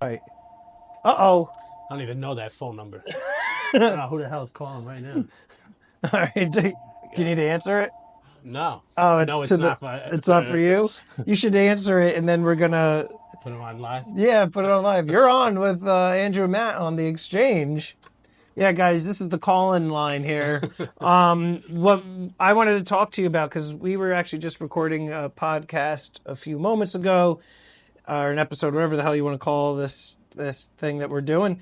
Right. Uh-oh. I don't even know that phone number. I don't know who the hell is calling right now. All right. Do you need to answer it? No. Oh, No, it's not. it's not for you. You should answer it, and then we're gonna Put them on live. put it on live. You're on with Andrew and Matt on the exchange. Yeah, guys, this is the call-in line here. What I wanted to talk to you about, because we were actually just recording a podcast a few moments ago, or an episode, whatever the hell you want to call this thing that we're doing.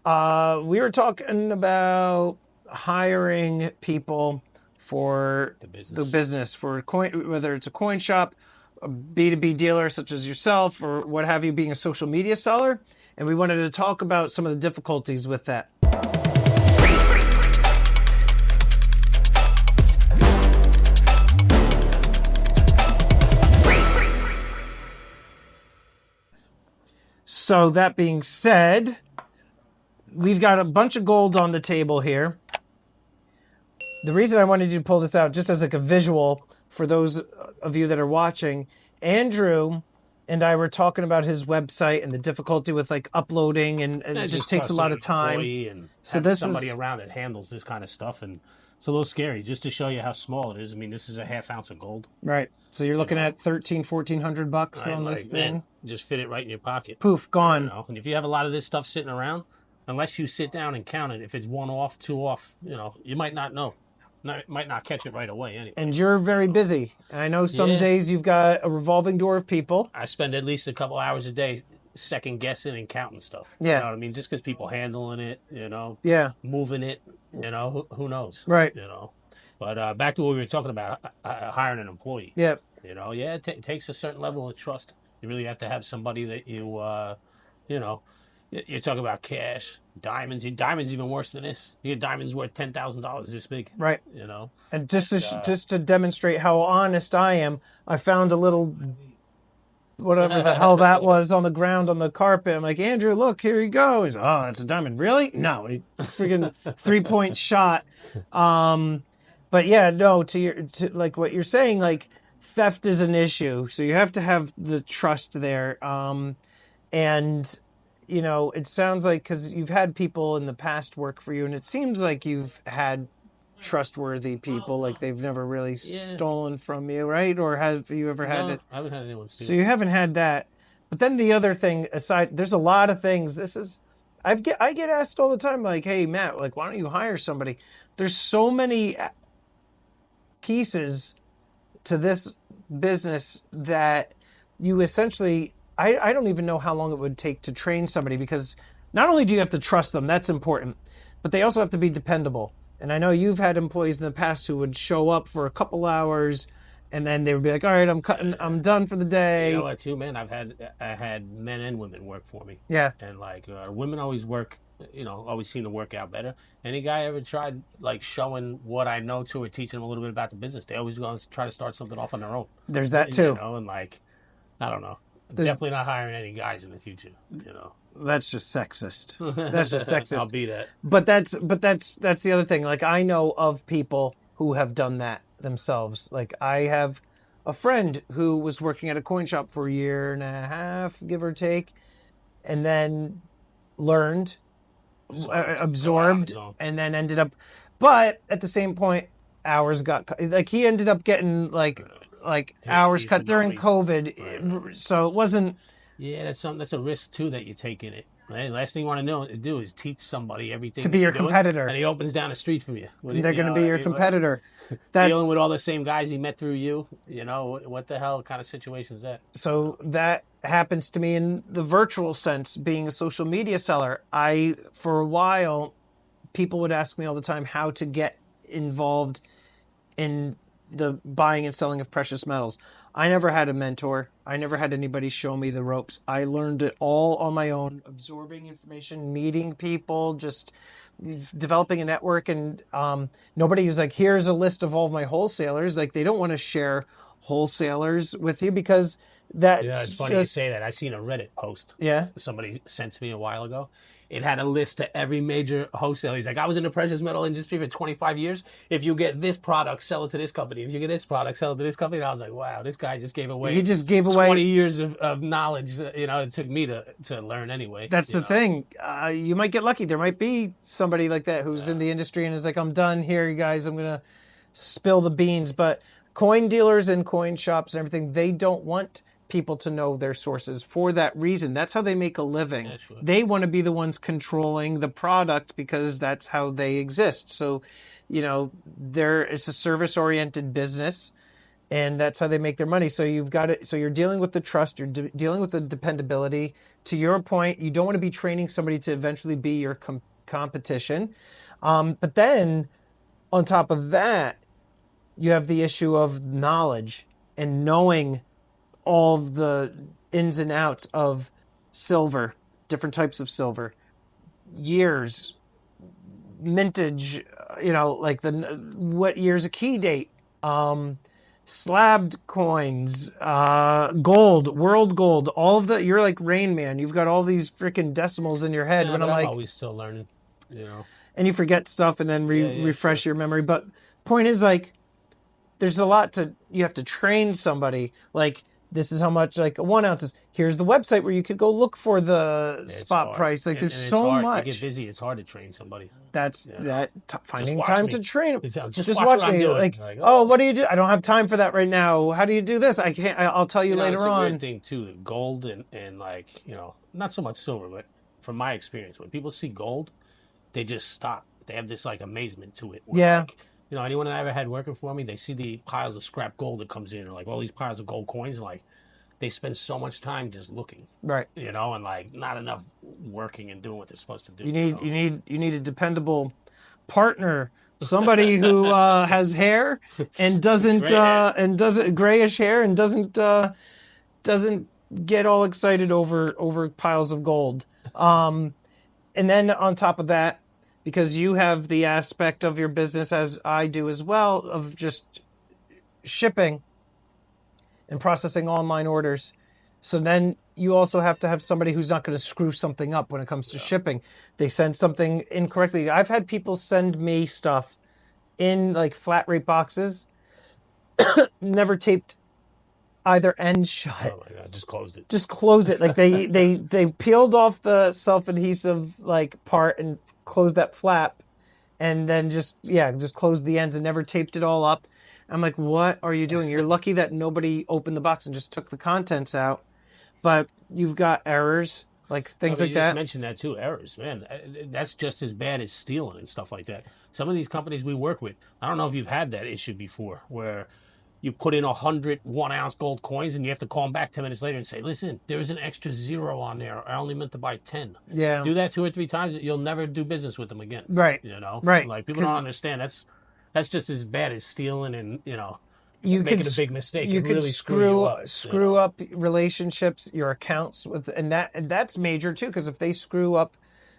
We were talking about hiring people for the business for coin, whether it's a coin shop, a B2B dealer such as yourself, or what have you, being a social media seller. And we wanted to talk about some of the difficulties with that. So that being said, we've got a bunch of gold on the table here. The reason I wanted you to pull this out, just as like a visual for those of you that are watching, Andrew and I were talking about his website and the difficulty with like uploading, and it just takes a lot of time. And so this somebody around that handles this kind of stuff, and it's a little scary just to show you how small it is. I mean, this is a half ounce of gold. Right. So you're looking at $1,400 on this thing. Man, just fit it right in your pocket. Poof, gone. And if you have a lot of this stuff sitting around, unless you sit down and count it, if it's one off, two off, you might not know. Might not catch it right away anyway. And you're very busy. And I know some days you've got a revolving door of people. I spend at least a couple hours a day second guessing and counting stuff. Yeah. You know what I mean? Just because people handling it, Yeah. moving it, who knows? Right. But back to what we were talking about, hiring an employee. Yeah. It takes a certain level of trust. You really have to have somebody that you talk about cash, diamonds. Diamonds even worse than this. You get diamonds worth $10,000 this big. Right. And just to demonstrate how honest I am, I found a little whatever the hell that was on the ground on the carpet. I'm like, Andrew, look, here you go. He's, oh, it's a diamond. Really? No, freaking 3-point shot. But yeah, no, to like what you're saying, like theft is an issue. So you have to have the trust there. And it sounds like, because you've had people in the past work for you, and it seems like you've had trustworthy people, like they've never really stolen from you, right? Or have you ever had it? I haven't had anyone steal. So you haven't had that. But then the other thing aside, there's a lot of things. I get asked all the time, like, hey, Matt, like, why don't you hire somebody? There's so many pieces to this business that you essentially, I don't even know how long it would take to train somebody, because not only do you have to trust them, that's important, but they also have to be dependable. And I know you've had employees in the past who would show up for a couple hours and then they would be like, all right, I'm done for the day. You know what, too, man? I had men and women work for me. Yeah. And like women always work, always seem to work out better. Any guy ever tried like showing what I know to or teaching them a little bit about the business, they always go and try to start something off on their own. There's that too. And like, I don't know. Definitely not hiring any guys in the future, That's just sexist. That's just sexist. I'll be that. But that's the other thing. Like, I know of people who have done that themselves. Like, I have a friend who was working at a coin shop for a year and a half, give or take, and then learned, absorbed, and then ended up. But at the same point, hours got like he ended up getting like hours cut during COVID, right. So it wasn't. Yeah, that's a risk too that you take in it. Right? Last thing you want to do is teach somebody everything to be your competitor, and he opens down the street from you. They're going to be your competitor. Dealing with all the same guys he met through you. What the hell kind of situation is that? So that happens to me in the virtual sense, being a social media seller. For a while, people would ask me all the time how to get involved in the buying and selling of precious metals. I never had a mentor. I never had anybody show me the ropes. I learned it all on my own, absorbing information, meeting people, just developing a network. And nobody was like, here's a list of all of my wholesalers. Like, they don't want to share wholesalers with you because That's Yeah, it's funny you say that. I seen a Reddit post. Yeah. Somebody sent to me a while ago. It had a list to every major wholesaler. He's like, I was in the precious metal industry for 25 years. If you get this product, sell it to this company. If you get this product, sell it to this company. And I was like, wow, this guy just gave away. He just gave away 20 years of knowledge. It took me to learn anyway. That's the thing. You might get lucky. There might be somebody like that who's in the industry and is like, I'm done here, you guys. I'm going to spill the beans. But coin dealers and coin shops and everything, they don't want people to know their sources for that reason. That's how they make a living. Sure. They want to be the ones controlling the product because that's how they exist. So, it's a service-oriented business, and that's how they make their money. So you've got it. So you're dealing with the trust. You're dealing with the dependability. To your point, you don't want to be training somebody to eventually be your competition. But then, on top of that, you have the issue of knowledge and knowing all of the ins and outs of silver, different types of silver, years, mintage, what year's a key date, slabbed coins, gold, world gold, all of the, you're like Rain Man. You've got all these freaking decimals in your head. Yeah, when I'm like, always still learning, And you forget stuff and then refresh your memory. But point is, like, there's a lot you have to train somebody. Like, this is how much, like, 1 ounce is. Here's the website where you could go look for the spot price. Like, there's so much. You get busy. It's hard to train somebody. That's finding watch time me. to train them. Just watch me. Do like, oh, what do you do? I don't have time for that right now. How do you do this? I can't. I'll tell you later it's a on. weird thing too. Gold and like not so much silver, but from my experience, when people see gold, they just stop. They have this like amazement to it. Yeah. Like, anyone that I ever had working for me, they see the piles of scrap gold that comes in, or like all these piles of gold coins, and like they spend so much time just looking, right? And like not enough working and doing what they're supposed to do. You need a dependable partner, somebody who has hair and doesn't grayish hair and doesn't get all excited over piles of gold. And then on top of that, because you have the aspect of your business, as I do as well, of just shipping and processing online orders. So then you also have to have somebody who's not going to screw something up when it comes to shipping. They send something incorrectly. I've had people send me stuff in like flat rate boxes, never taped either end shut. Oh my God, just closed it. Just closed it. Like they peeled off the self-adhesive like part and closed that flap, and then just closed the ends and never taped it all up. I'm like, what are you doing? You're lucky that nobody opened the box and just took the contents out. But you've got errors, like things like you that. Just mentioned that too, errors, man. That's just as bad as stealing and stuff like that. Some of these companies we work with, I don't know if you've had that issue before, where you put in 100 1-ounce gold coins and you have to call them back 10 minutes later and say, listen, there's an extra 0 on there. I only meant to buy 10. Yeah. Do that 2 or 3 times, you'll never do business with them again. Right. Right. Like, people don't understand. That's just as bad as stealing and, you making a big mistake. You could really screw up relationships, your accounts and that's major too, because if they screw up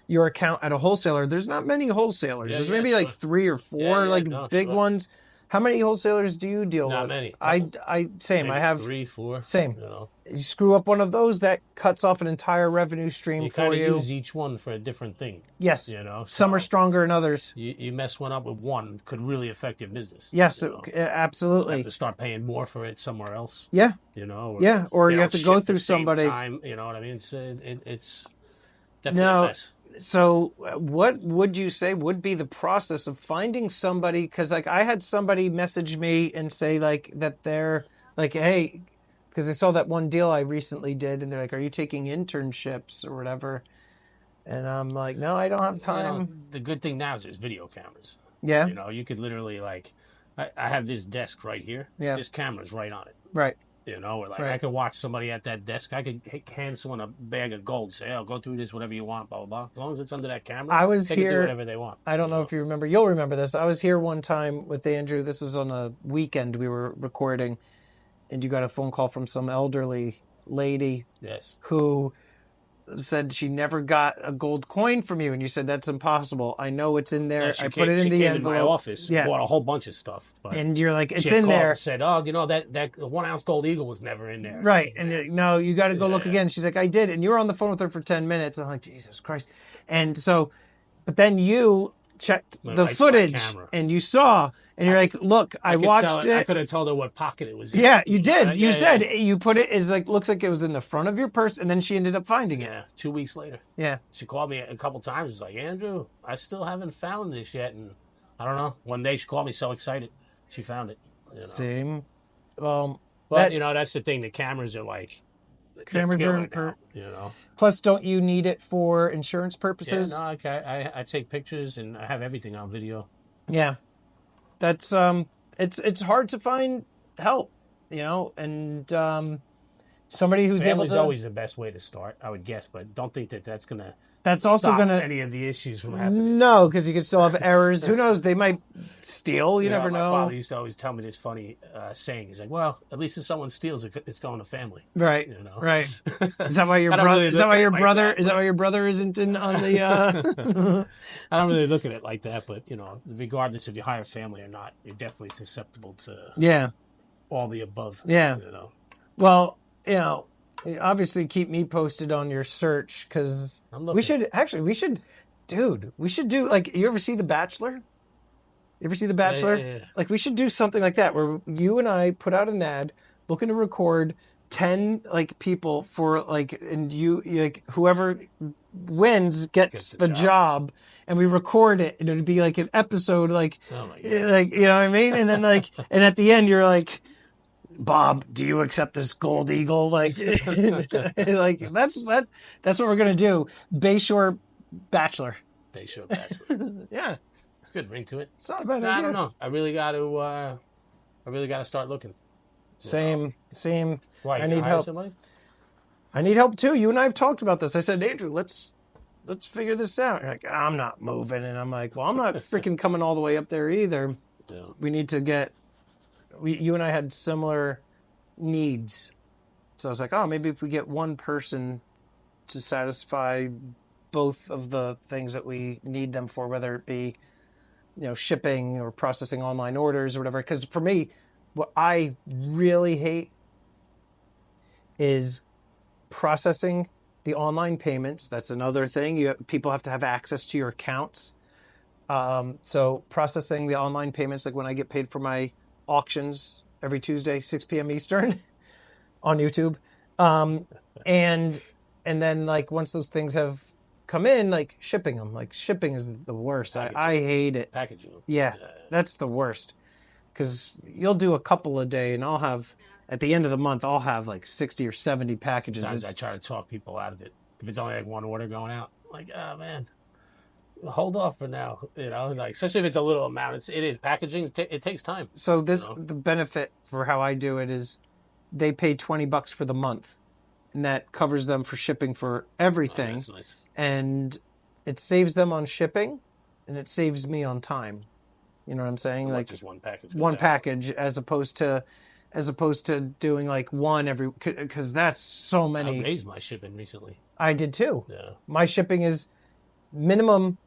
your account at a wholesaler, there's not many wholesalers. There's maybe like 3 or 4 big ones. How many wholesalers do you deal with? Not many. I same. Maybe I have 3, 4. Same. You screw up one of those, that cuts off an entire revenue stream for you. You kind of use each one for a different thing. Yes. Some are stronger than others. You mess one up with one, could really affect your business. Yes, absolutely. You have to start paying more for it somewhere else. Yeah. Or you have to go through somebody. Time, you know what I mean? It's definitely a mess. So what would you say would be the process of finding somebody? Because like I had somebody message me and say like that they're like, hey, because they saw that one deal I recently did, and they're like, are you taking internships or whatever? And I'm like, no, I don't have time. The good thing now is there's video cameras. Yeah. You could literally like, I have this desk right here. Yeah. This camera's right on it. Right. I could watch somebody at that desk. I could hand someone a bag of gold, say, "Oh, go through this, whatever you want, blah blah blah." As long as it's under that camera, they can do whatever they want. I don't know if you remember. You'll remember this. I was here one time with Andrew. This was on a weekend we were recording, and you got a phone call from some elderly lady. Yes. Who said she never got a gold coin from you, and you said that's impossible. I know it's in there. I put it in the envelope. In my office, Yeah, bought a whole bunch of stuff, but and you're like, it's she in called there. And said, "Oh, that 1 ounce gold eagle was never in there." Right, and you're like, no, you got to go look again. She's like, I did, and you were on the phone with her for 10 minutes. I'm like, Jesus Christ, and so, but then you checked the footage, and you saw. And you're like, look, I watched it. I could have told her what pocket it was in. Yeah, you did. You said you put it. It's like looks like it was in the front of your purse, and then she ended up finding it. Yeah, 2 weeks later. Yeah, she called me a couple times. She's like, Andrew, I still haven't found this yet, and I don't know. One day she called me so excited, she found it. Same. Well, but that's the thing. The cameras are like. Cameras are, now. Plus, don't you need it for insurance purposes? Yeah, no, I take pictures and I have everything on video. Yeah. That's it's hard to find help, and somebody who's able to. Always the best way to start, I would guess, but don't think that's gonna. That's also gonna any of the issues from happening. No, because you can still have errors. Who knows? They might steal. You never know. My father used to always tell me this funny saying. He's like, "Well, at least if someone steals it, it's going to family." Right. Right. Is that why your brother? Is that why your brother? Is that why your brother isn't in on the? I don't really look at it like that, but regardless if you hire family or not, you're definitely susceptible to all the above. Yeah. Well, obviously keep me posted on your search because we should do like, you ever see The Bachelor? You ever see The Bachelor? Yeah. Like, we should do something like that where you and I put out an ad looking to record 10 like people for like, and you like whoever wins gets the job, and we record it, and it would be like an episode, like, like, you know what I mean? And then like, and at the end you're like, Bob, do you accept this gold eagle? Like, like that's what we're gonna do. Bayshore Bachelor. Bayshore Bachelor. Yeah, it's a good ring to it. It's not a bad idea. I don't know. I really got to start looking. Same. Why, I need help. Somebody? I need help too. You and I have talked about this. I said, Andrew, let's figure this out. You're like, I'm not moving, and I'm like, well, I'm not freaking coming all the way up there either. Yeah. We need to get. You and I had similar needs. So I was like, oh, maybe if we get one person to satisfy both of the things that we need them for, whether it be, shipping or processing online orders or whatever. Because for me, what I really hate is processing the online payments. That's another thing. People have to have access to your accounts. So processing the online payments, like when I get paid for my auctions every Tuesday, 6 p.m. Eastern on YouTube. And then like once those things have come in, like shipping them, like shipping is the worst. I hate it. Packaging. Yeah, that's the worst. Because you'll do a couple a day, and I'll have, at the end of the month, I'll have like 60 or 70 packages. Sometimes I try to talk people out of it. If it's only like one order going out, like, oh man, hold off for now, like, especially if it's a little amount. It is packaging. It takes time. So the benefit for how I do it is they pay $20 for the month, and that covers them for shipping for everything. Oh, that's nice. And it saves them on shipping, and it saves me on time. You know what I'm saying? Like just one package. As opposed to doing like one every, because that's so many. I raised my shipping recently. I did too. Yeah. My shipping is minimum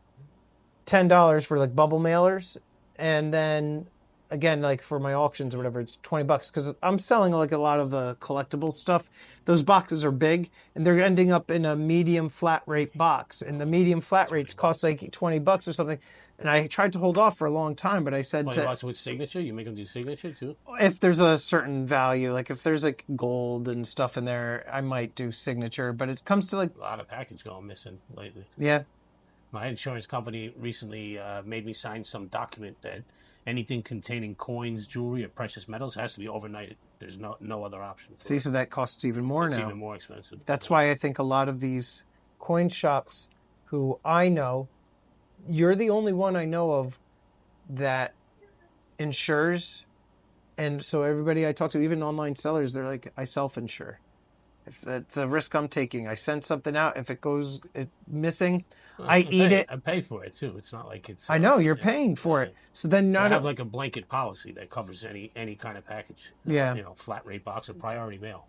$10 for like bubble mailers, and then again, like for my auctions or whatever, it's $20 because I'm selling like a lot of the collectible stuff. Those boxes are big, and they're ending up in a medium flat rate box, and the medium flat rates cost like $20 or something. And I tried to hold off for a long time, but I said $20 with signature. You make them do signature too. If there's a certain value, like if there's like gold and stuff in there, I might do signature. But it comes to like a lot of package going missing lately. Yeah. My insurance company recently made me sign some document that anything containing coins, jewelry, or precious metals has to be overnighted. There's no other option. See, so that costs even more now. It's even more expensive. That's why I think a lot of these coin shops, who I know, you're the only one I know of that insures. And so everybody I talk to, even online sellers, they're like, I self-insure. If that's a risk I'm taking, I send something out. If it goes missing, I eat it. I pay for it too. It's not like it's. I know you're paying for it. So then I have like a blanket policy that covers any kind of package. Yeah. Flat rate box or priority mail.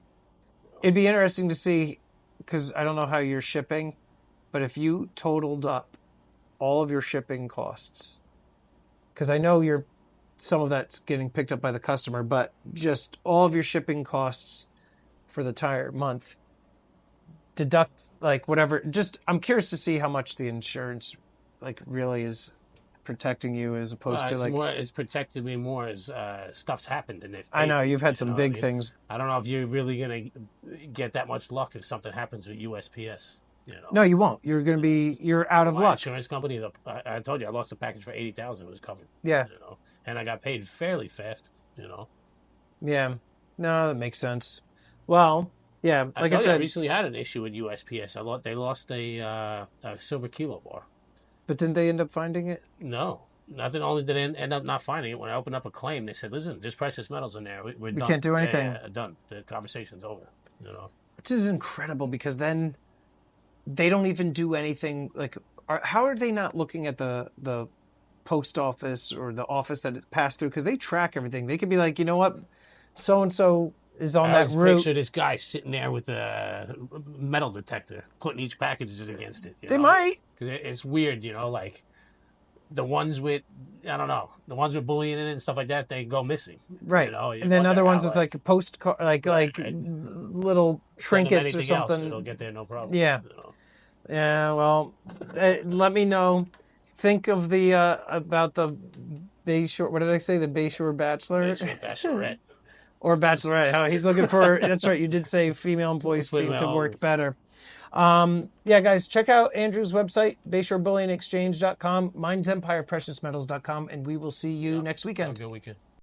It'd be interesting to see because I don't know how you're shipping, but if you totaled up all of your shipping costs, because I know some of that's getting picked up by the customer, but just all of your shipping costs for the entire month, deduct like whatever. Just I'm curious to see how much the insurance like really is protecting you as opposed to like it's protected me more as stuff's happened and if I know you've had some big things. I don't know if you're really gonna get that much luck if something happens with USPS. No, you won't. You're out of My luck. insurance company, I told you I lost a package for $80,000. It was covered. Yeah. And I got paid fairly fast. Yeah. No, that makes sense. Well, yeah, like I said, I recently had an issue with USPS. They lost a silver kilo bar. But didn't they end up finding it? No. Nothing. Only did they end up not finding it. When I opened up a claim, they said, "Listen, there's precious metals in there. We're done. Can't do anything. Yeah, done. The conversation's over." Which is incredible because then they don't even do anything. Like, how are they not looking at the post office or the office that it passed through? Because they track everything. They could be like, you know what, so and so is on that route. Picture this guy sitting there with a metal detector, putting each package against it. They might. Because it's weird, like the ones with, I don't know, the ones with bullion in it and stuff like that, they go missing. Right. And then other ones with like a postcard, like little trinkets or something. Else, it'll get there no problem. Yeah. Yeah. Well, let me know. Think of the about the Bayshore. What did I say? The Bayshore Bachelor. Bachelorette. Or Bachelorette. How he's looking for. That's right. You did say female employees seem to work better. Yeah, guys, check out Andrew's website, BayshoreBullionExchange.com, MinesEmpirePreciousMetals.com, and we will see you next weekend. Have a good weekend.